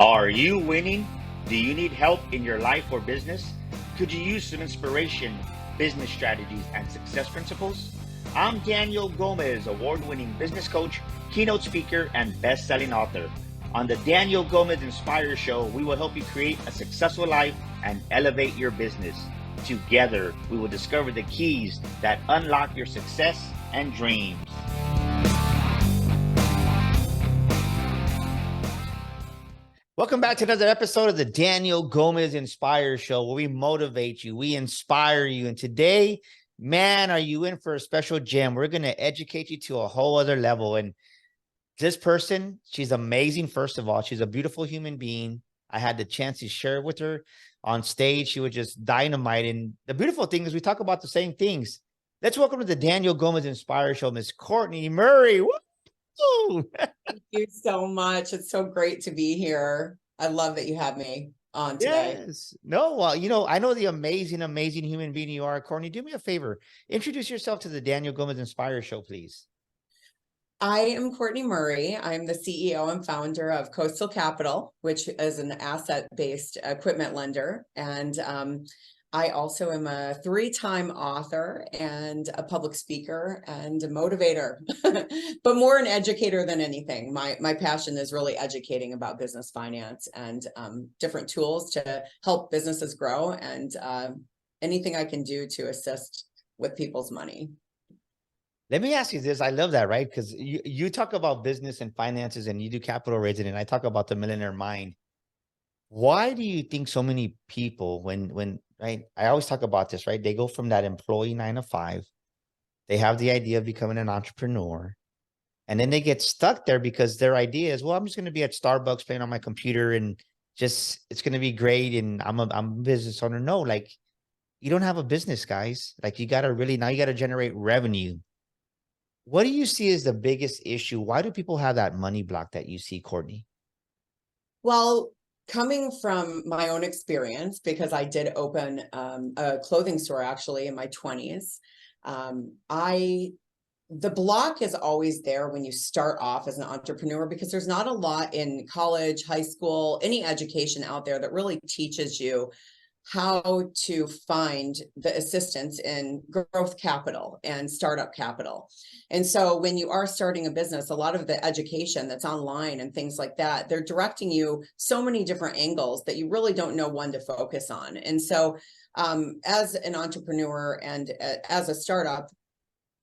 Are you winning? Do you need help in your life or business? Could you use some inspiration, business strategies, and success principles? I'm Daniel Gomez, award-winning business coach, keynote speaker, and best-selling author. On the Daniel Gomez Inspire Show, we will help you create a successful life and elevate your business. Together, we will discover the keys that unlock your success and dreams. Welcome back to another episode of the Daniel Gomez Inspire Show, where we motivate you, we inspire you. And today, man, are you in for a special gem? We're going to educate you to a whole other level. And this person, she's amazing. First of all, she's a beautiful human being. I had the chance to share with her on stage. She was just dynamite. And the beautiful thing is we talk about the same things. Let's welcome to the Daniel Gomez Inspire Show, Miss Kortney Murray. Woo! Thank you so much. It's so great to be here. I love that you have me on today. Yes. No, well, I know the amazing human being you are. Kortney, do me a favor. Introduce yourself to the Daniel Gomez Inspire Show, please. I am Kortney Murray. I'm the CEO and founder of Coastal Capital, which is an asset-based equipment lender. And I also am a 3-time author and a public speaker and a motivator, but more an educator than anything. My passion is really educating about business finance and different tools to help businesses grow and anything I can do to assist with people's money. Let me ask you this. I love that, right? Because you talk about business and finances and you do capital raising, and I talk about the millionaire mind. Why do you think so many people, when right? I always talk about this, right? They go from that employee 9 to 5. They have the idea of becoming an entrepreneur. And then they get stuck there because their idea is, well, I'm just going to be at Starbucks playing on my computer and just, it's going to be great. And I'm a business owner. No, like you don't have a business, guys. Like you got to really, now you got to generate revenue. What do you see as the biggest issue? Why do people have that money block that you see, Kortney? Well, coming from my own experience, because I did open a clothing store actually in my 20s, the block is always there when you start off as an entrepreneur, because there's not a lot in college, high school, any education out there that really teaches you how to find the assistance in growth capital and startup capital. And so when you are starting a business, a lot of the education that's online and things like that, they're directing you so many different angles that you really don't know one to focus on. And so as an entrepreneur and as a startup,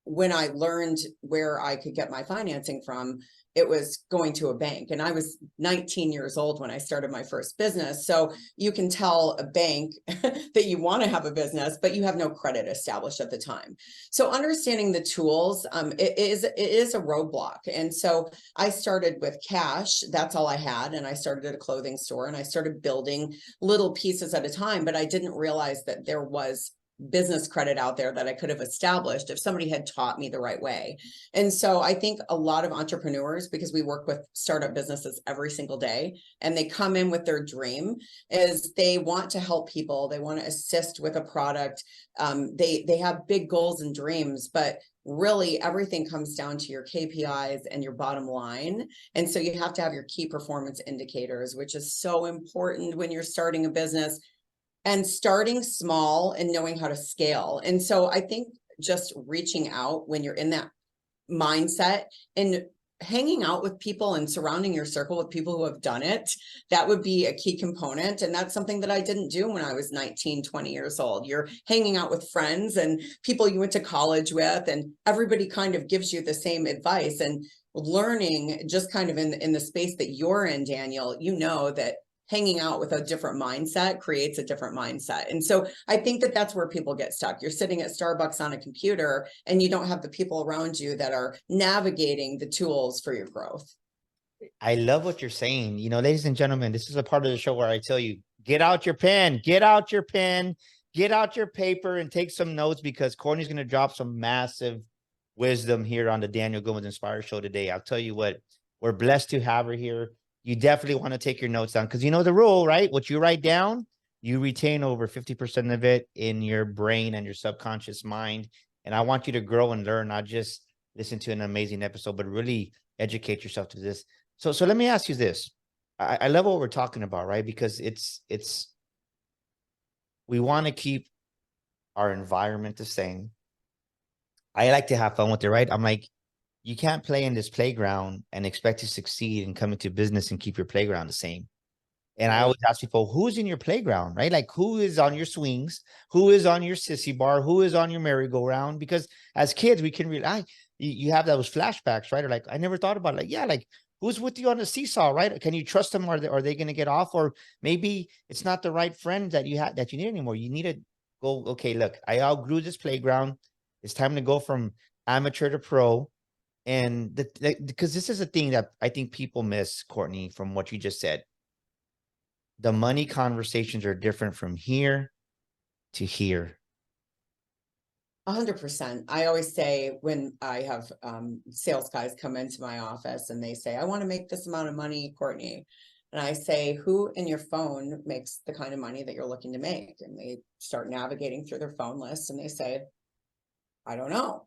when I learned where I could get my financing from, it was going to a bank. And I was 19 years old when I started my first business. So you can tell a bank that you want to have a business, but you have no credit established at the time. So understanding the tools, it is a roadblock. And so I started with cash. That's all I had. And I started at a clothing store and I started building little pieces at a time, but I didn't realize that there was business credit out there that I could have established if somebody had taught me the right way. And so I think a lot of entrepreneurs, because we work with startup businesses every single day, and they come in with their dream, is they want to help people. They want to assist with a product. They have big goals and dreams, but really everything comes down to your KPIs and your bottom line. And so you have to have your key performance indicators, which is so important when you're starting a business. And starting small and knowing how to scale. And so I think just reaching out when you're in that mindset and hanging out with people and surrounding your circle with people who have done it, that would be a key component. And that's something that I didn't do when I was 19, 20 years old. You're hanging out with friends and people you went to college with, and everybody kind of gives you the same advice. And learning just kind of in the space that you're in, Daniel, you know that hanging out with a different mindset creates a different mindset. And so I think that that's where people get stuck. You're sitting at Starbucks on a computer and you don't have the people around you that are navigating the tools for your growth. I love what you're saying. Ladies and gentlemen, this is a part of the show where I tell you, get out your pen, get out your pen, get out your paper and take some notes, because Kortney's going to drop some massive wisdom here on the Daniel Gomez Inspire Show today. I'll tell you what, we're blessed to have her here. You definitely want to take your notes down, because you know the rule, right? What you write down, you retain over 50% of it in your brain and your subconscious mind. And I want you to grow and learn, not just listen to an amazing episode, but really educate yourself to this. So let me ask you this. I love what we're talking about, right? Because we want to keep our environment the same. I like to have fun with it, right? I'm like, you can't play in this playground and expect to succeed and come into business and keep your playground the same. And I Right. always ask people, who's in your playground, right? Like, who is on your swings? Who is on your sissy bar? Who is on your merry-go-round? Because as kids, we can rely. You have those flashbacks, right? Or like, I never thought about it. Like, yeah, like, who's with you on the seesaw, right? Can you trust them? Are they going to get off? Or maybe it's not the right friend that you had that you need anymore. You need to go, okay, look, I outgrew this playground. It's time to go from amateur to pro. And because this is a thing that I think people miss, Kortney, from what you just said. The money conversations are different from here to here. 100%. I always say when I have sales guys come into my office and they say, I want to make this amount of money, Kortney. And I say, who in your phone makes the kind of money that you're looking to make? And they start navigating through their phone list and they say, I don't know.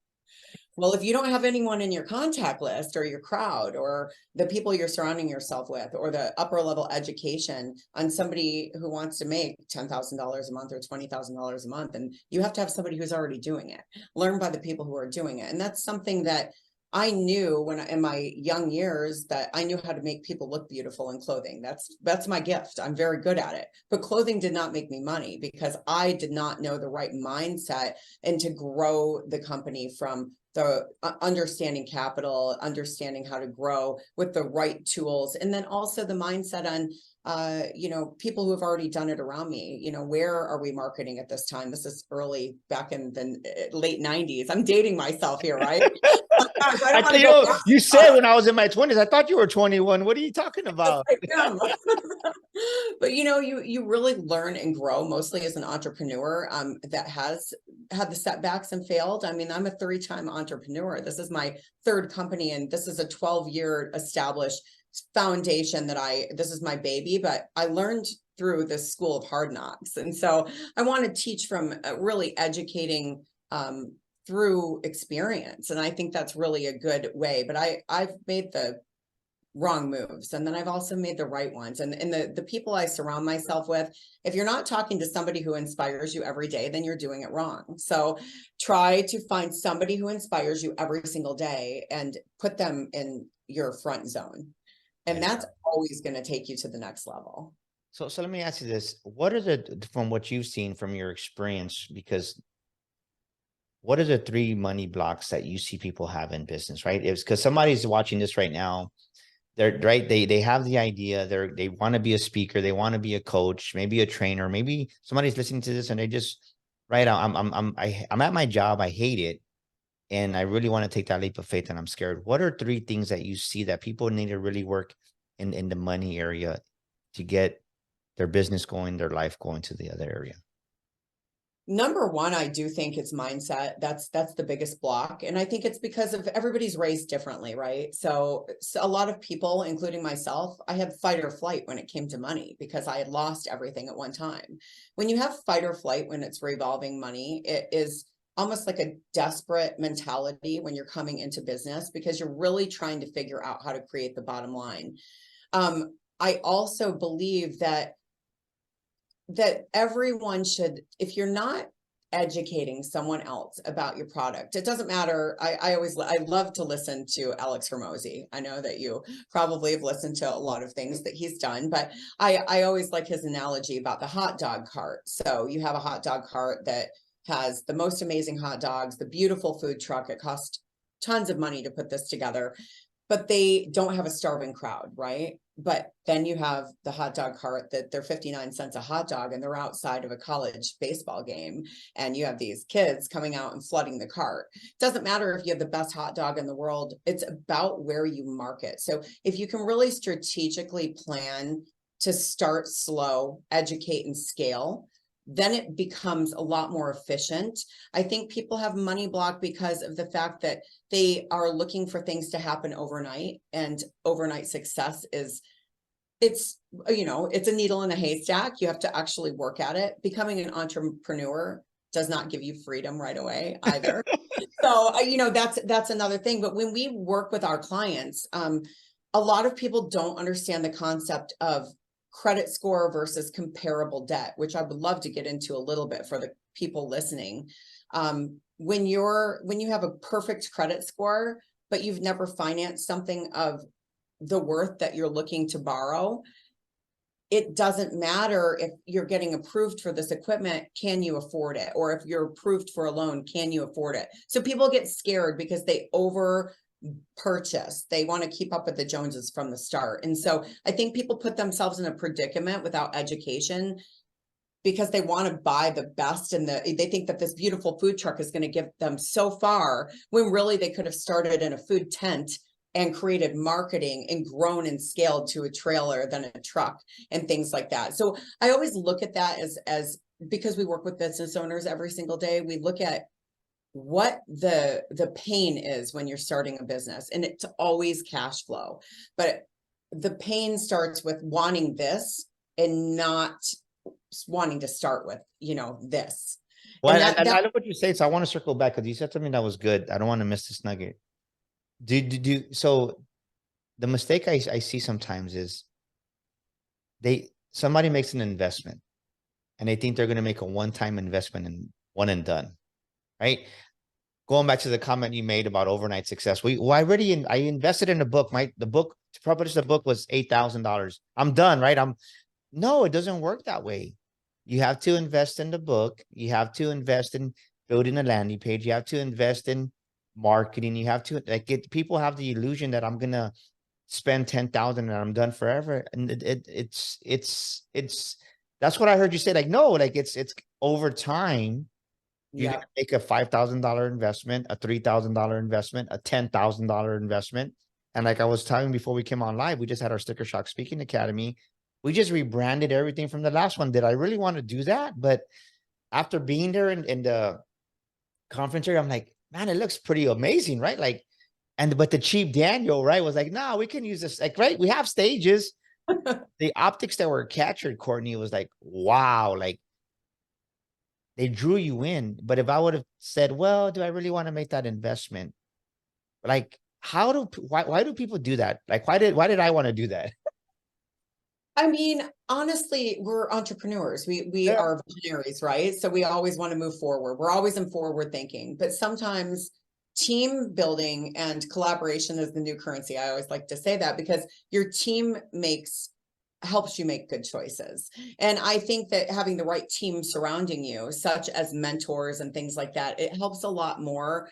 Well, if you don't have anyone in your contact list or your crowd or the people you're surrounding yourself with or the upper level education on somebody who wants to make $10,000 a month or $20,000 a month, and you have to have somebody who's already doing it, learn by the people who are doing it. And that's something that I knew when in my young years that I knew how to make people look beautiful in clothing. That's my gift. I'm very good at it. But clothing did not make me money because I did not know the right mindset and to grow the company from the understanding capital, understanding how to grow with the right tools, and then also the mindset on people who have already done it around me. Where are we marketing at this time? This is early back in the late 90s. I'm dating myself here, right? Oh, gosh, I I don't want tell to go you, back. you said when I was in my 20s, I thought you were 21. What are you talking about? I am. But you really learn and grow mostly as an entrepreneur that has had the setbacks and failed. I mean, I'm a 3-time entrepreneur. This is my third company, and this is a 12-year established foundation this is my baby, but I learned through the school of hard knocks. And so I want to teach from really educating through experience. And I think that's really a good way, but I've made the wrong moves, and then I've also made the right ones. And the people I surround myself with, if you're not talking to somebody who inspires you every day, then you're doing it wrong. So try to find somebody who inspires you every single day and put them in your front zone, and that's always going to take you to the next level. So let me ask you this. What are from what you've seen from your experience, because what are the 3 money blocks that you see people have in business, right? It's because somebody's watching this right now. They're right. They have the idea. They want to be a speaker. They want to be a coach, maybe a trainer. Maybe somebody's listening to this and they just, right. I'm at my job. I hate it. And I really want to take that leap of faith and I'm scared. What are 3 things that you see that people need to really work in the money area to get their business going, their life going to the other area? Number one, I do think it's mindset. That's the biggest block. And I think it's because of everybody's raised differently, right? So a lot of people, including myself, I had fight or flight when it came to money because I had lost everything at one time. When you have fight or flight, when it's revolving money, it is almost like a desperate mentality when you're coming into business because you're really trying to figure out how to create the bottom line. I also believe that everyone should, if you're not educating someone else about your product, it doesn't matter. I love to listen to Alex Hormozy. I know that you probably have listened to a lot of things that he's done, but I always like his analogy about the hot dog cart. So you have a hot dog cart that has the most amazing hot dogs, the beautiful food truck. It costs tons of money to put this together, but they don't have a starving crowd, right? But then you have the hot dog cart that they're 59 cents a hot dog and they're outside of a college baseball game. And you have these kids coming out and flooding the cart. It doesn't matter if you have the best hot dog in the world. It's about where you market. So if you can really strategically plan to start slow, educate and scale, then it becomes a lot more efficient. I think people have money block because of the fact that they are looking for things to happen overnight, and overnight success is, it's a needle in a haystack. You have to actually work at it. Becoming an entrepreneur does not give you freedom right away either. So, that's another thing. But when we work with our clients, a lot of people don't understand the concept of credit score versus comparable debt, which I would love to get into a little bit for the people listening. When you have a perfect credit score, but you've never financed something of the worth that you're looking to borrow, it doesn't matter if you're getting approved for this equipment, can you afford it? Or if you're approved for a loan, can you afford it? So people get scared because they over purchase. They want to keep up with the Joneses from the start. And so I think people put themselves in a predicament without education because they want to buy the best, and they think that this beautiful food truck is going to get them so far, when really they could have started in a food tent and created marketing and grown and scaled to a trailer, then a truck and things like that. So I always look at that as because we work with business owners every single day, we look at what the pain is when you're starting a business, and it's always cash flow. But the pain starts with wanting this and not wanting to start with, this. Well, And I that love what you say. So I want to circle back because you said something that was good. I don't want to miss this nugget. So the mistake I see sometimes is somebody makes an investment and they think they're going to make a one-time investment and one and done, right? Going back to the comment you made about overnight success. I invested in a book. The book to publish the book was $8,000. I'm done, right? No, it doesn't work that way. You have to invest in the book. You have to invest in building a landing page. You have to invest in marketing. You have to people have the illusion that I'm gonna spend 10,000 and I'm done forever. And it's that's what I heard you say. Like, no, like it's over time. You're yeah gonna make a $5,000 investment, a $3,000 investment, a $10,000 investment. And like I was telling before we came on live, we just had our Sticker Shock Speaking Academy. We just rebranded everything from the last one. Did I really want to do that? But after being there in the conference area, I'm like, man, it looks pretty amazing, right? Like, but the cheap Daniel, right, was like, no, we can use this. Like, right, we have stages. The optics that were captured, Kortney, was like, wow, like they drew you in. But if I would have said, well, do I really want to make that investment? Like, why do people do that? Like, why did I want to do that? I mean, honestly, we're entrepreneurs. We Yeah. are visionaries, right? So we always want to move forward. We're always in forward thinking, but sometimes team building and collaboration is the new currency. I always like to say that because your team helps you make good choices. And I think that having the right team surrounding you, such as mentors and things like that, it helps a lot more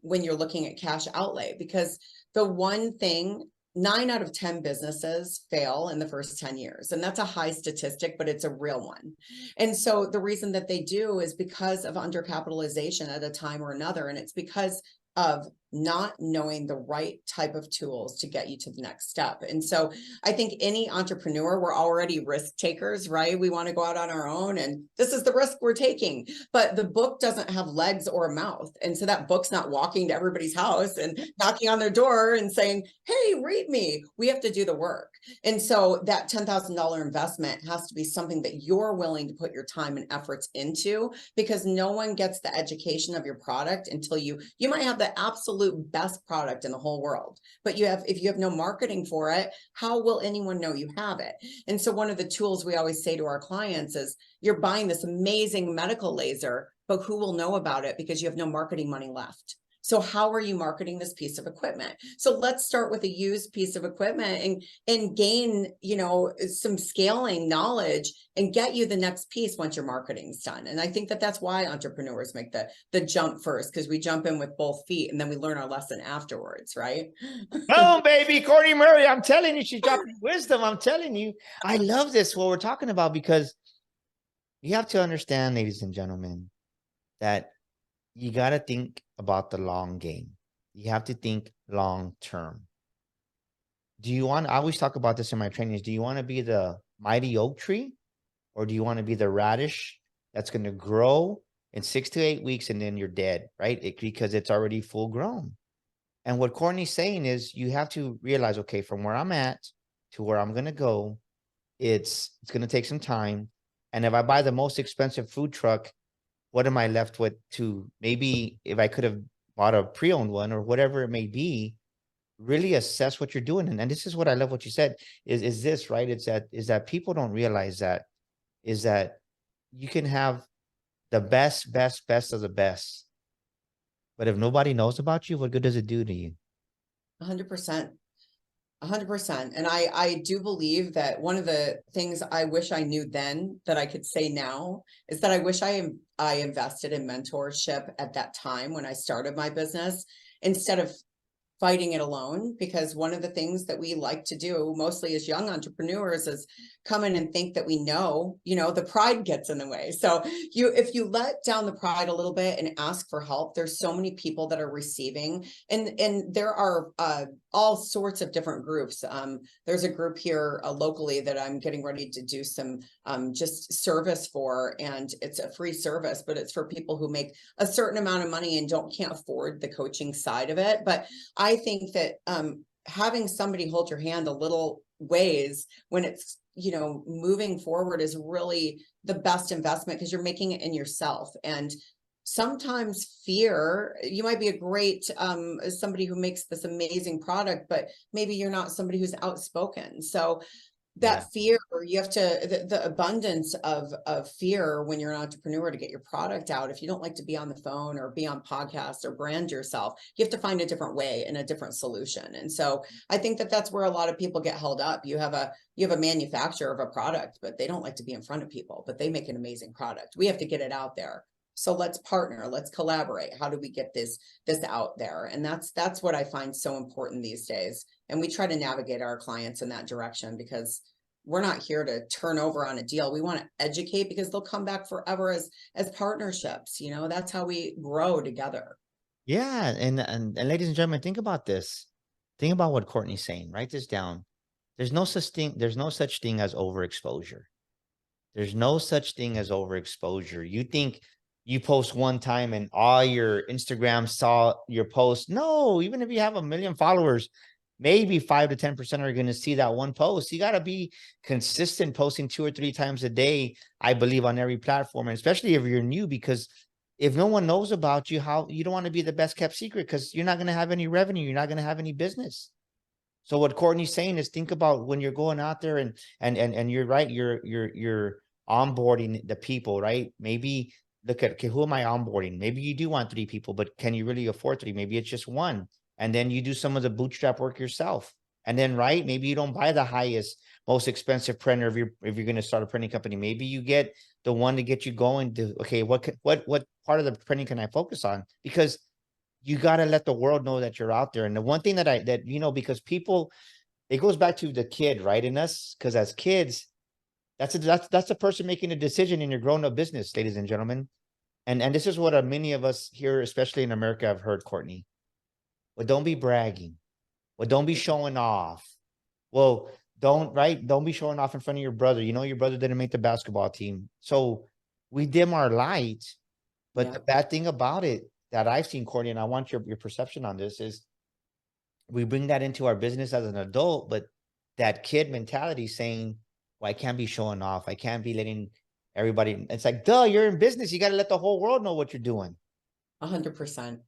when you're looking at cash outlay, because the one thing, 9 out of 10 businesses fail in the first 10 years. And that's a high statistic, but it's a real one. And so the reason that they do is because of undercapitalization at a time or another. And it's because of not knowing the right type of tools to get you to the next step. And so I think any entrepreneur, we're already risk takers, right? We want to go out on our own, and this is the risk we're taking. But the book doesn't have legs or a mouth. And so that book's not walking to everybody's house and knocking on their door and saying, hey, read me. We have to do the work. And so that $10,000 investment has to be something that you're willing to put your time and efforts into, because no one gets the education of your product until you might have the absolute best product in the whole world, but if you have no marketing for it, how will anyone know you have it? And so one of the tools we always say to our clients is, you're buying this amazing medical laser, but who will know about it because you have no marketing money left? So how are you marketing this piece of equipment? So let's start with a used piece of equipment and gain, some scaling knowledge and get you the next piece once your marketing's done. And I think that that's why entrepreneurs make the jump first, because we jump in with both feet and then we learn our lesson afterwards, right? Oh, baby, Courtney Murray, I'm telling you, she's dropping wisdom. I'm telling you, I love this, what we're talking about, because you have to understand, ladies and gentlemen, that you got to think about the long game. You have to think long term. I always talk about this in my trainings. Do you want to be the mighty oak tree, or do you want to be the radish that's going to grow in 6 to 8 weeks and then you're dead, right? Because it's already full grown. And what Kortney's saying is, you have to realize, okay, from where I'm at to where I'm going to go, it's going to take some time. And if I buy the most expensive food truck, what am I left with? To maybe, if I could have bought a pre-owned one or whatever it may be, really assess what you're doing. And this is what I love what you said is this, right? Is that people don't realize that is that you can have the best of the best. But if nobody knows about you, what good does it do to you? 100%. 100%. And I do believe that one of the things I wish I knew then that I could say now is that I wish I invested in mentorship at that time when I started my business instead of fighting it alone, because one of the things that we like to do mostly as young entrepreneurs is come in and think that we know, the pride gets in the way. So if you let down the pride a little bit and ask for help, there's so many people that are receiving, and there are all sorts of different groups. There's a group here locally that I'm getting ready to do some just service for, and it's a free service, but it's for people who make a certain amount of money and can't afford the coaching side of it. But I think that having somebody hold your hand a little ways when it's, moving forward is really the best investment, because you're making it in yourself. And sometimes fear, you might be a great somebody who makes this amazing product, but maybe you're not somebody who's outspoken. So that fear, you have to, the abundance of fear when you're an entrepreneur to get your product out. If you don't like to be on the phone or be on podcasts or brand yourself, you have to find a different way and a different solution. And so I think that that's where a lot of people get held up. You have a manufacturer of a product, but they don't like to be in front of people, but they make an amazing product. We have to get it out there. So let's partner, let's collaborate. How do we get this out there? And that's what I find so important these days. And we try to navigate our clients in that direction, because we're not here to turn over on a deal. We want to educate, because they'll come back forever as partnerships. That's how we grow together. Yeah. And ladies and gentlemen, think about this. Think about what Kortney's saying. Write this down. There's no such thing as overexposure. There's no such thing as overexposure. You think you post one time and all your Instagram saw your post. No, even if you have 1 million followers, maybe 5 to 10% are going to see that one post. You got to be consistent, posting 2 or 3 times a day, I believe, on every platform, and especially if you're new, because if no one knows about you, how you don't want to be the best kept secret, because you're not going to have any revenue. You're not going to have any business. So what Kortney's saying is, think about when you're going out there and you're right. You're onboarding the people, right? Maybe look at, okay, who am I onboarding? Maybe you do want 3 people, but can you really afford 3? Maybe it's just 1. And then you do some of the bootstrap work yourself. And then, right, maybe you don't buy the highest, most expensive printer if you're going to start a printing company. Maybe you get the one to get you going to, okay, what part of the printing can I focus on? Because you got to let the world know that you're out there. And the one thing that because people, it goes back to the kid, right, in us, because as kids, that's a person making a decision in your grown-up business, ladies and gentlemen. And this is what many of us here, especially in America, have heard, Kortney. Well, don't be bragging. Well, don't be showing off. Well, don't be showing off in front of your brother. Your brother didn't make the basketball team. So we dim our light. But the bad thing about it that I've seen, Kortney, and I want your perception on this, is we bring that into our business as an adult, but that kid mentality saying, well, I can't be showing off. I can't be letting everybody. It's like, duh, you're in business. You got to let the whole world know what you're doing. 100%.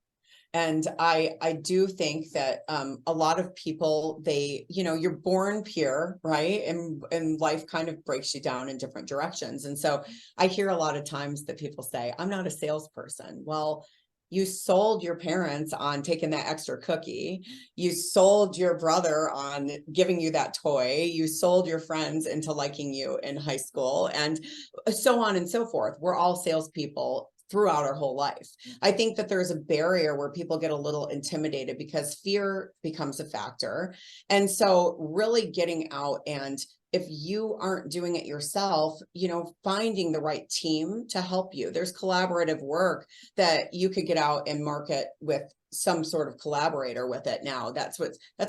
And I do think that a lot of people, you're born pure, right? And life kind of breaks you down in different directions. And so I hear a lot of times that people say, I'm not a salesperson. Well, you sold your parents on taking that extra cookie. You sold your brother on giving you that toy. You sold your friends into liking you in high school, and so on and so forth. We're all salespeople throughout our whole life. I think that there's a barrier where people get a little intimidated because fear becomes a factor. And so really getting out, and if you aren't doing it yourself, finding the right team to help you. There's collaborative work that you could get out and market with some sort of collaborator with it now. That's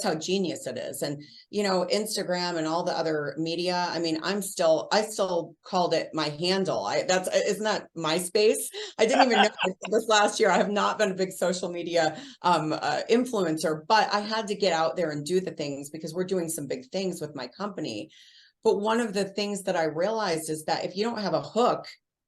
how genius it is. And, Instagram and all the other media, I mean, I still called it my handle. Isn't that MySpace? I didn't even know this last year. I have not been a big social media influencer, but I had to get out there and do the things because we're doing some big things with my company. But one of the things that I realized is that if you don't have a hook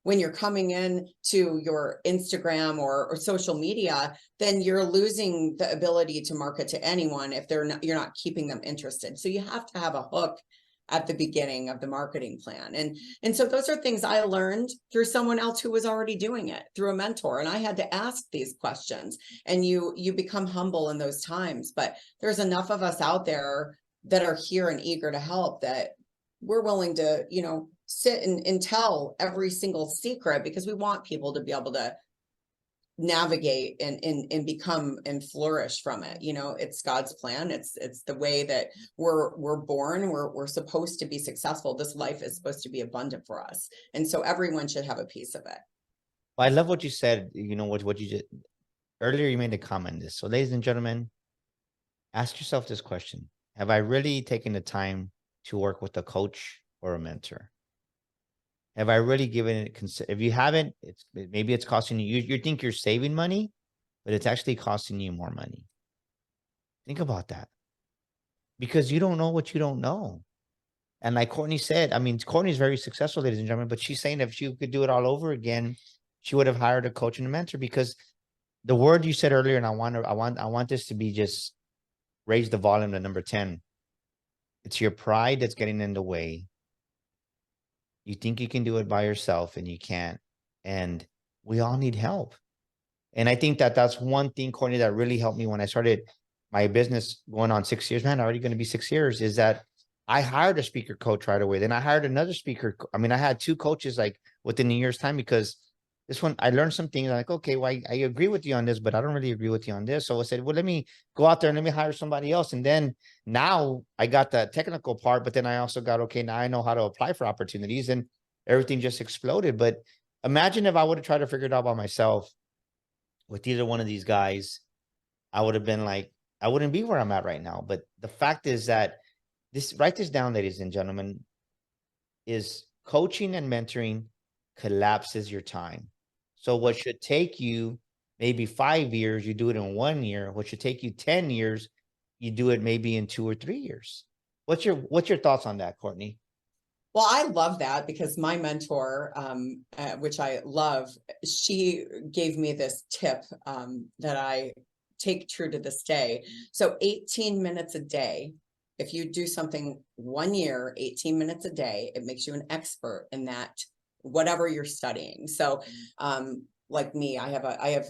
when you're coming in to your Instagram or social media, then you're losing the ability to market to anyone if you're not keeping them interested. So you have to have a hook at the beginning of the marketing plan. And so those are things I learned through someone else who was already doing it, through a mentor. And I had to ask these questions, and you become humble in those times. But there's enough of us out there that are here and eager to help that we're willing to, sit and tell every single secret, because we want people to be able to navigate and become and flourish from it. It's God's plan. It's the way that we're born. We're supposed to be successful. This life is supposed to be abundant for us, and so everyone should have a piece of it. I love what you said. What you just earlier, you made a comment this. So ladies and gentlemen, ask yourself this question: have I really taken the time to work with a coach or a mentor? Have I really given it? If you haven't, maybe it's costing you. You think you're saving money, but it's actually costing you more money. Think about that, because you don't know what you don't know. And like Kortney said, I mean, Kortney's very successful, ladies and gentlemen, but she's saying if she could do it all over again, she would have hired a coach and a mentor, because the word you said earlier, and I want this to be just raise the volume to number 10. It's your pride that's getting in the way. You think you can do it by yourself, and you can't. And we all need help. And I think that's one thing, Kortney, that really helped me when I started my business going on 6 years, man, already going to be 6 years, is that I hired a speaker coach right away. Then I hired another speaker. I mean, I had 2 coaches like within a year's time, because this one, I learned some things like, okay, well, I agree with you on this, but I don't really agree with you on this. So I said, well, let me go out there and let me hire somebody else. And then now I got the technical part, but then I also got, okay, now I know how to apply for opportunities, and everything just exploded. But imagine if I would have tried to figure it out by myself with either one of these guys, I would have been like, I wouldn't be where I'm at right now. But the fact is that write this down, ladies and gentlemen, is coaching and mentoring collapses your time. So what should take you maybe 5 years, you do it in 1 year. What should take you 10 years, you do it maybe in 2 or 3 years. What's your thoughts on that, Kortney? Well, I love that, because my mentor, which I love, she gave me this tip that I take true to this day. So 18 minutes a day. If you do something 1 year, 18 minutes a day, it makes you an expert in that, whatever you're studying. So like me, I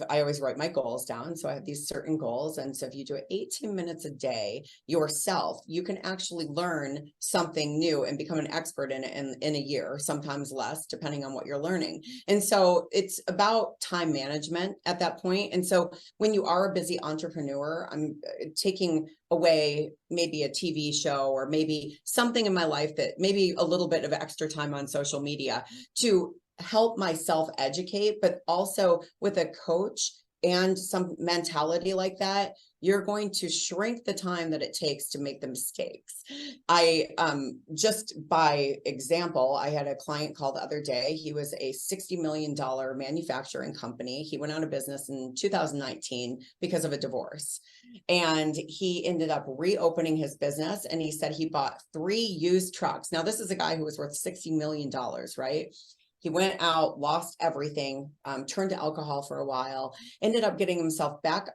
always write my goals down. So I have these certain goals. And so if you do it 18 minutes a day yourself, you can actually learn something new and become an expert in it in a year, sometimes less, depending on what you're learning. And so it's about time management at that point. And so when you are a busy entrepreneur, I'm taking away maybe a TV show or maybe something in my life, that maybe a little bit of extra time on social media to help myself educate, but also with a coach and some mentality like that, you're going to shrink the time that it takes to make the mistakes. I just by example, I had a client call the other day. He was a $60 million manufacturing company. He went out of business in 2019 because of a divorce. And he ended up reopening his business, and he said he bought 3 used trucks. Now, this is a guy who was worth $60 million, right? He went out, lost everything, turned to alcohol for a while, ended up getting himself back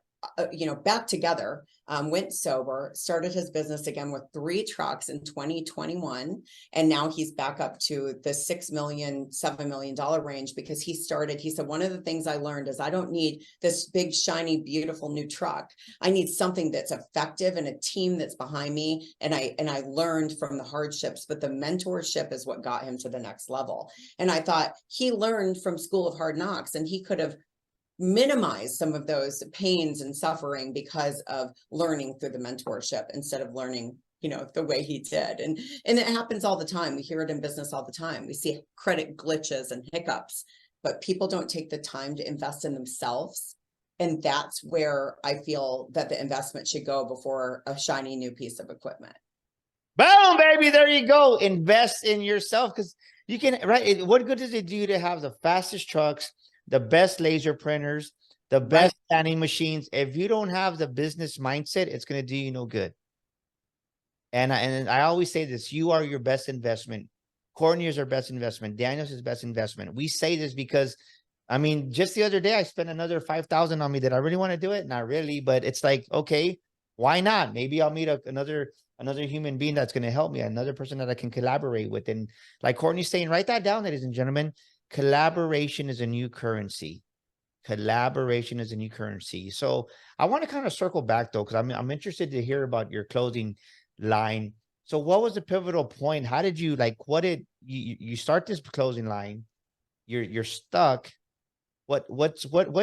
together, went sober, started his business again with 3 trucks in 2021. And now he's back up to the $6 million, $7 million range, because he said, one of the things I learned is I don't need this big, shiny, beautiful new truck. I need something that's effective and a team that's behind me. And I learned from the hardships, but the mentorship is what got him to the next level. And I thought he learned from School of Hard Knocks, and he could have minimize some of those pains and suffering because of learning through the mentorship instead of learning, the way he did. And it happens all the time. We hear it in business all the time. We see credit glitches and hiccups, but people don't take the time to invest in themselves. And that's where I feel that the investment should go before a shiny new piece of equipment. Boom, baby. There you go. Invest in yourself, because you can, right? What good does it do to have the fastest trucks, the best laser printers, the best scanning machines? If you don't have the business mindset, it's going to do you no good. And I always say this: you are your best investment. Kortney is our best investment. Daniel's his best investment. We say this because, I mean, just the other day I spent another 5,000 on me. Did I really want to do it? Not really, but it's like, okay, why not? Maybe I'll meet another human being that's going to help me, another person that I can collaborate with. And like Kortney's saying, write that down, ladies and gentlemen. Collaboration is a new currency. Collaboration is a new currency. So I want to kind of circle back though, because I'm interested to hear about your clothing line. So what was the pivotal point? How did you what did you start this clothing line? You're stuck. What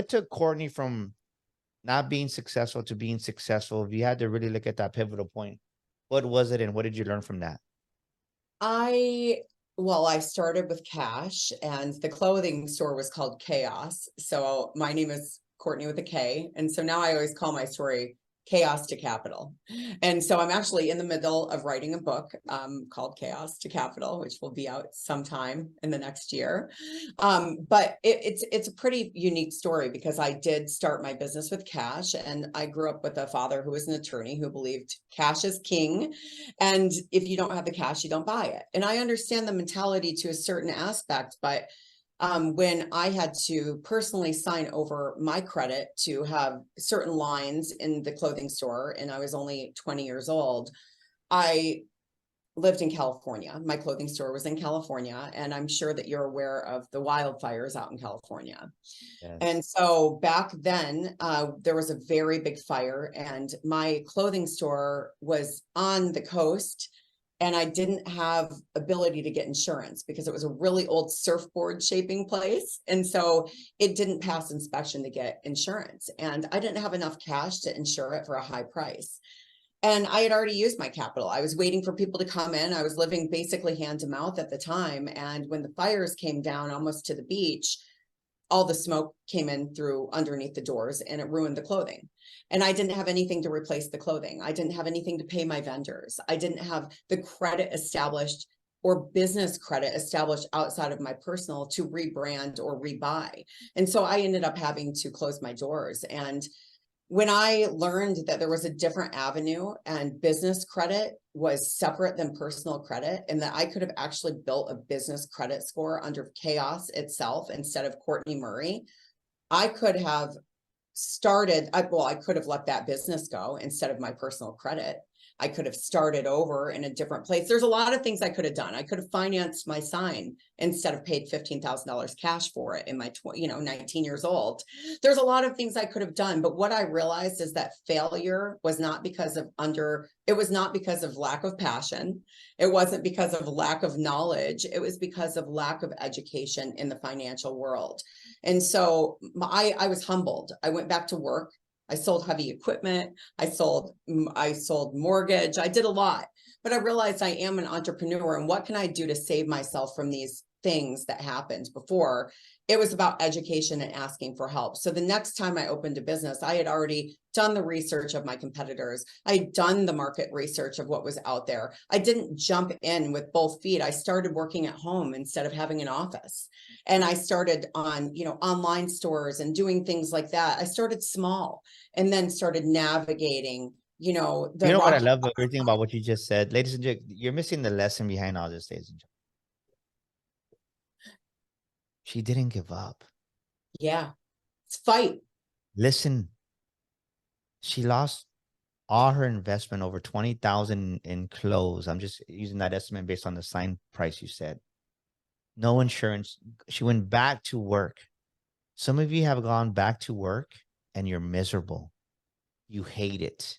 took Kortney from not being successful to being successful? If you had to really look at that pivotal point, what was it and what did you learn from that? Well, I started with cash, and the clothing store was called Chaos. So my name is Kortney with a K. And so now I always call my story Chaos to Capital. And so I'm actually in the middle of writing a book called Chaos to Capital, which will be out sometime in the next year. But it's a pretty unique story because I did start my business with cash, and I grew up with a father who was an attorney who believed cash is king. And if you don't have the cash, you don't buy it. And I understand the mentality to a certain aspect, but when I had to personally sign over my credit to have certain lines in the clothing store, and I was only 20 years old, I lived in California. My clothing store was in California, and I'm sure that you're aware of the wildfires out in California. Yes. And so back then, there was a very big fire, and my clothing store was on the coast, and I didn't have ability to get insurance because it was a really old surfboard shaping place. And so it didn't pass inspection to get insurance. And I didn't have enough cash to insure it for a high price. And I had already used my capital. I was waiting for people to come in. I was living basically hand to mouth at the time. And when the fires came down almost to the beach, all the smoke came in through underneath the doors, and it ruined the clothing. And I didn't have anything to replace the clothing. I didn't have anything to pay my vendors. I didn't have the credit established or business credit established outside of my personal to rebrand or rebuy. And so I ended up having to close my doors. And when I learned that there was a different avenue and business credit was separate than personal credit, and that I could have actually built a business credit score under Chaos itself instead of Kortney Murray, I could have I could have let that business go instead of my personal credit. I could have started over in a different place. There's a lot of things I could have done. I could have financed my sign instead of paid $15,000 cash for it in my 19 years old. There's a lot of things I could have done, but what I realized is that failure was not because of it was not because of lack of passion. It wasn't because of lack of knowledge. It was because of lack of education in the financial world. And so I was humbled. I went back to work. I sold heavy equipment. I sold mortgage. I did a lot, but I realized I am an entrepreneur, and what can I do to save myself from these things that happened before? It was about education and asking for help. So the next time I opened a business, I had already done the research of my competitors. I had done the market research of what was out there. I didn't jump in with both feet. I started working at home instead of having an office. And I started on, online stores and doing things like that. I started small and then started navigating, What I love everything about what you just said, ladies and gentlemen, you're missing the lesson behind all this, ladies and gentlemen. She didn't give up. Yeah. It's fight. Listen, she lost all her investment, over 20,000 in clothes. I'm just using that estimate based on the sign price you said. No insurance. She went back to work. Some of you have gone back to work and you're miserable. You hate it.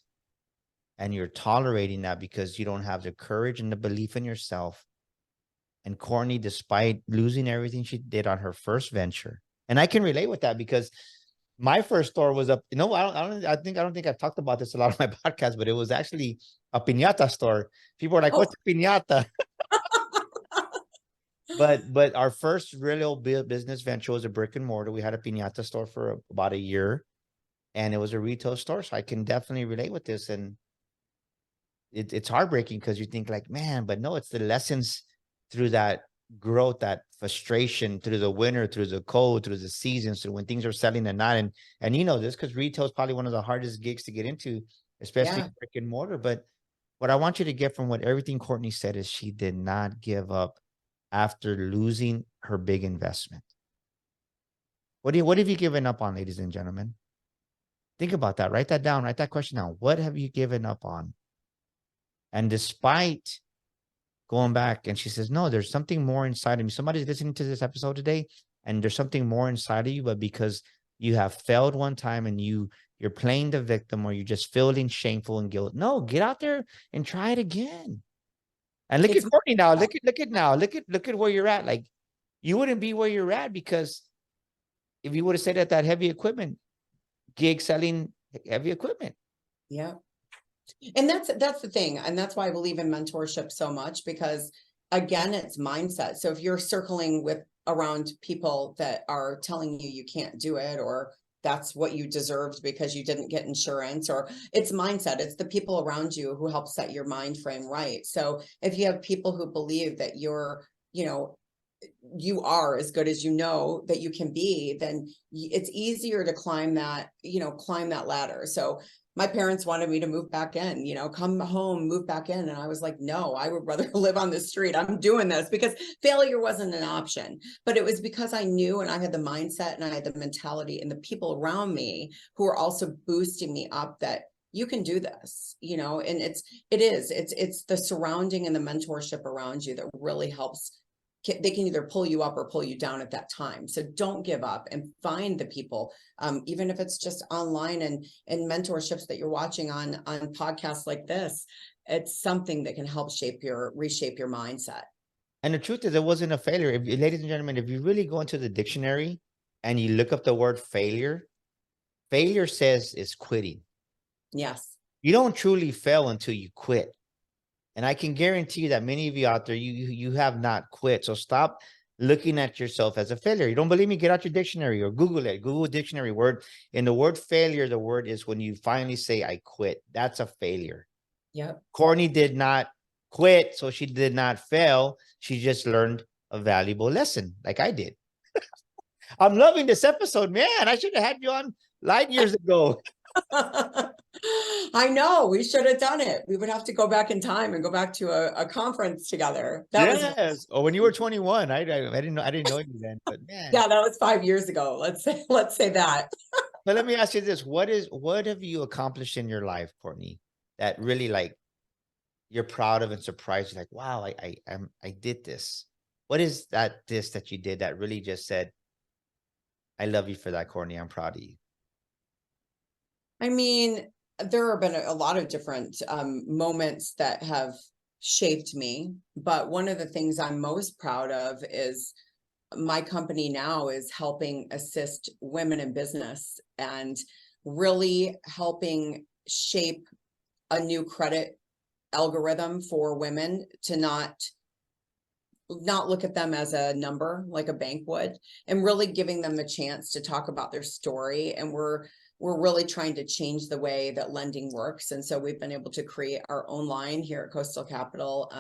And you're tolerating that because you don't have the courage and the belief in yourself. And Kortney, despite losing everything she did on her first venture, and I can relate with that because my first store was up. I don't think I've talked about this a lot on my podcast, but it was actually a piñata store. People are like, "What's a piñata?" But our first real business venture was a brick and mortar. We had a piñata store for about a year, and it was a retail store. So I can definitely relate with this, and it's heartbreaking because you think like, man, but no, it's the lessons through that growth, that frustration, through the winter, through the cold, through the seasons, through when things are selling at night. And you know this because retail is probably one of the hardest gigs to get into, especially brick and mortar. But what I want you to get from what everything Kortney said is she did not give up. after losing her big investment? What have you given up on, ladies and gentlemen? Think about that. Write that down. Write that question down. What have you given up on? And despite going back, and she says, no, there's something more inside of me. Somebody's listening to this episode today, and there's something more inside of you, but because you have failed one time and you're playing the victim, or you're just feeling shameful and guilt. No, get out there and try it again. And look at Kortney now. Look at where you're at. Like, you wouldn't be where you're at because if you would have stayed at that heavy equipment gig selling heavy equipment. Yeah. And that's the thing. And that's why I believe in mentorship so much, because again, it's mindset. So if you're circling around people that are telling you you can't do it, or that's what you deserved because you didn't get insurance, or it's mindset. It's the people around you who help set your mind frame right. So if you have people who believe that you're, you are as good as you know that you can be, then it's easier to climb that ladder. So my parents wanted me to move back in, come home, move back in. And I was like, no, I would rather live on the street. I'm doing this because failure wasn't an option, but it was because I knew, and I had the mindset and I had the mentality and the people around me who were also boosting me up that you can do this, and it's the surrounding and the mentorship around you that really helps. They can either pull you up or pull you down at that time. So don't give up and find the people, even if it's just online and mentorships that you're watching on podcasts like this. It's something that can help reshape your mindset. And the truth is, it wasn't a failure. Ladies and gentlemen, if you really go into the dictionary and you look up the word failure says is quitting. Yes. You don't truly fail until you quit. And I can guarantee you that many of you out there, you have not quit. So stop looking at yourself as a failure. You don't believe me? Get out your dictionary or Google it. Google dictionary word. In the word failure, the word is when you finally say, I quit. That's a failure. Yep. Kortney did not quit, so she did not fail. She just learned a valuable lesson like I did. I'm loving this episode, man. I should have had you on light years ago. I know, we should have done it. We would have to go back in time and go back to a conference together. Yes. Oh, when you were 21, I didn't know you then, but man. Yeah, that was 5 years ago. Let's say that. But let me ask you this: what have you accomplished in your life, Kortney, that really like you're proud of and surprised? You're like, wow, I did this. What is that you did that really just said, I love you for that, Kortney. I'm proud of you. I mean, there have been a lot of different moments that have shaped me, but one of the things I'm most proud of is my company now is helping assist women in business and really helping shape a new credit algorithm for women to not look at them as a number like a bank would, and really giving them the chance to talk about their story. And we're really trying to change the way that lending works. And so we've been able to create our own line here at Coastal Capital.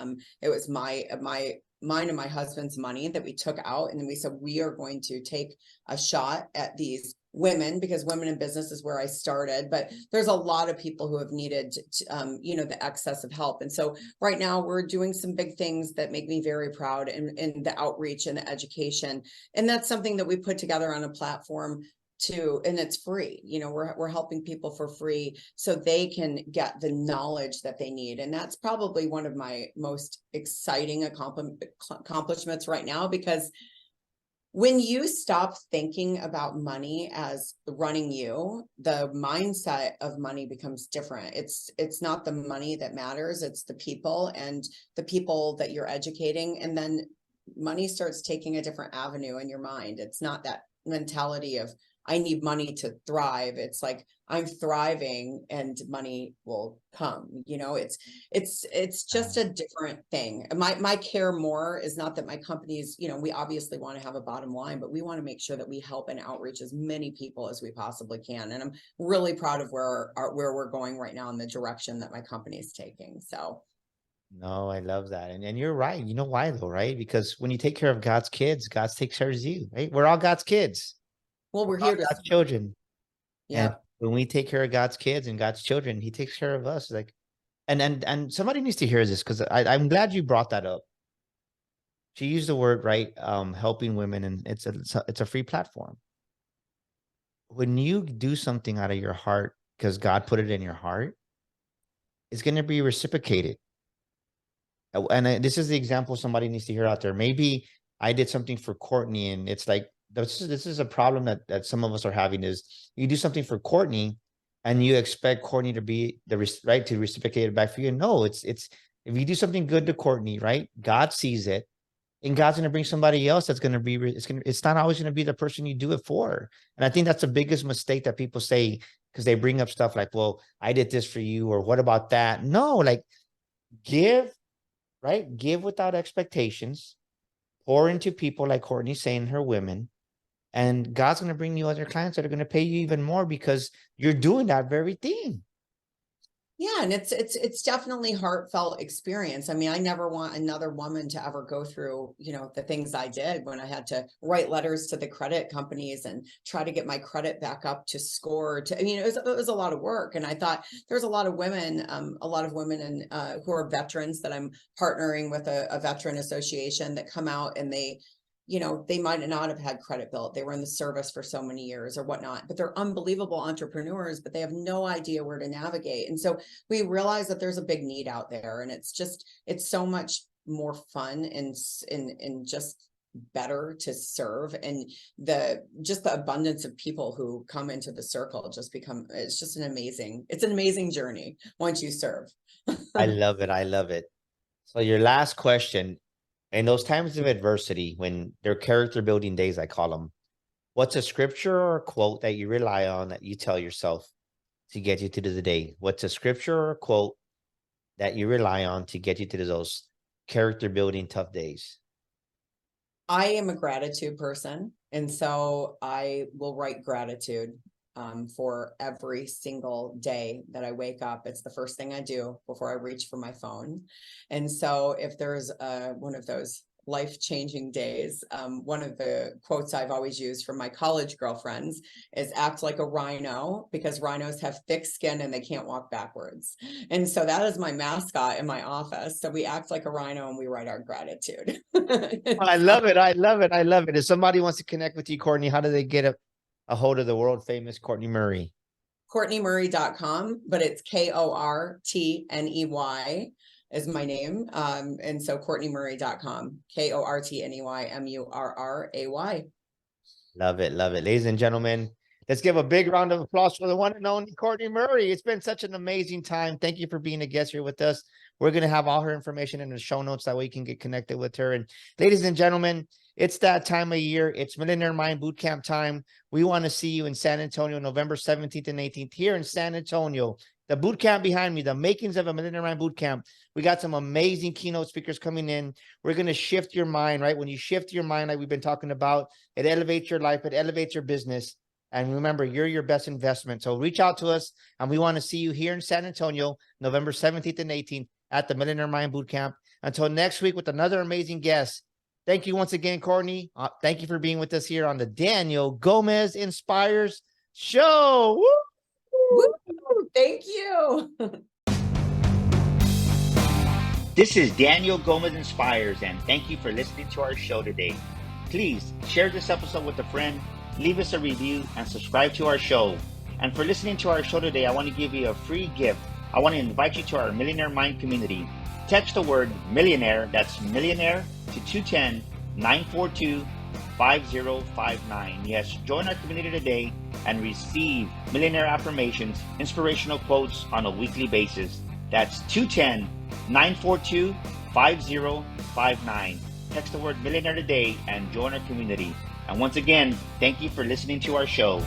It was mine and my husband's money that we took out. And then we said, we are going to take a shot at these women, because women in business is where I started, but there's a lot of people who have needed, the excess of help. And so right now we're doing some big things that make me very proud in the outreach and the education. And that's something that we put together on a platform too, and it's free. We're helping people for free so they can get the knowledge that they need. And that's probably one of my most exciting accomplishments right now, because when you stop thinking about money as running you, the mindset of money becomes different. It's not the money that matters, it's the people and the people that you're educating. And then money starts taking a different avenue in your mind. It's not that mentality of, I need money to thrive. It's like, I'm thriving and money will come. It's just a different thing. My care more is not that my companies, we obviously want to have a bottom line, but we want to make sure that we help and outreach as many people as we possibly can. And I'm really proud of where we're going right now in the direction that my company is taking. So. No, I love that. And you're right. You know why though, right? Because when you take care of God's kids, God takes care of you, right? We're all God's kids. Well, we're All here to God's children. Yeah. And when we take care of God's kids and God's children, he takes care of us. Like, and somebody needs to hear this, because I'm glad you brought that up. She used the word, right, helping women, and it's a free platform. When you do something out of your heart because God put it in your heart, it's going to be reciprocated. This is the example somebody needs to hear out there. Maybe I did something for Kortney, and it's like this is a problem that some of us are having, is you do something for Kortney and you expect Kortney to be right to reciprocate it back for you. No, it's if you do something good to Kortney, right? God sees it, and God's going to bring somebody else that's going to be, it's not always going to be the person you do it for. And I think that's the biggest mistake that people say, because they bring up stuff like, well, I did this for you, or what about that? No, like, give, right? Give without expectations, pour into people like Kortney saying, her women, and God's going to bring you other clients that are going to pay you even more because you're doing that very thing. Yeah, and it's definitely heartfelt experience. I mean, I never want another woman to ever go through, the things I did when I had to write letters to the credit companies and try to get my credit back up to score. It was a lot of work, and I thought there's a lot of women and who are veterans that I'm partnering with a veteran association that come out, and they might not have had credit built. They were in the service for so many years or whatnot, but they're unbelievable entrepreneurs, but they have no idea where to navigate. And so we realize that there's a big need out there, and it's so much more fun and just better to serve. And the abundance of people who come into the circle it's an amazing journey once you serve. I love it. I love it. So your last question, in those times of adversity, when they're character building days, I call them, what's a scripture or a quote that you rely on that you tell yourself to get you to the day? What's a scripture or a quote that you rely on to get you to those character building tough days? I am a gratitude person, and so I will write gratitude for every single day that I wake up. It's the first thing I do before I reach for my phone. And so if there's one of those life-changing days, one of the quotes I've always used from my college girlfriends is, act like a rhino, because rhinos have thick skin and they can't walk backwards. And so that is my mascot in my office. So we act like a rhino and we write our gratitude. I love it. I love it. I love it. If somebody wants to connect with you, Kortney, how do they get a hold of the world famous Kortney Murray? KortneyMurray.com, but it's Kortney is my name. And so KortneyMurray.com, KortneyMurray. Love it. Love it. Ladies and gentlemen, let's give a big round of applause for the one and only Kortney Murray. It's been such an amazing time. Thank you for being a guest here with us. We're going to have all her information in the show notes. That way you can get connected with her. And ladies and gentlemen, it's that time of year. It's Millionaire Mind Bootcamp time. We want to see you in San Antonio, November 17th and 18th, here in San Antonio. The boot camp behind me, the makings of a Millionaire Mind Bootcamp. We got some amazing keynote speakers coming in. We're going to shift your mind, right? When you shift your mind, like we've been talking about, it elevates your life, it elevates your business. And remember, you're your best investment. So reach out to us, and we want to see you here in San Antonio, November 17th and 18th at the Millionaire Mind Bootcamp. Until next week with another amazing guest. Thank you once again, Kortney. Thank you for being with us here on the Daniel Gomez Inspires Show. Woo! Woo! Thank you. This is Daniel Gomez Inspires, and thank you for listening to our show today. Please share this episode with a friend, leave us a review, and subscribe to our show. And for listening to our show today, I want to give you a free gift. I want to invite you to our Millionaire Mind community. Text the word millionaire, that's millionaire, to 210-942-5059. Yes, join our community today and receive millionaire affirmations, inspirational quotes on a weekly basis. That's 210-942-5059. Text the word millionaire today and join our community. And once again, thank you for listening to our show.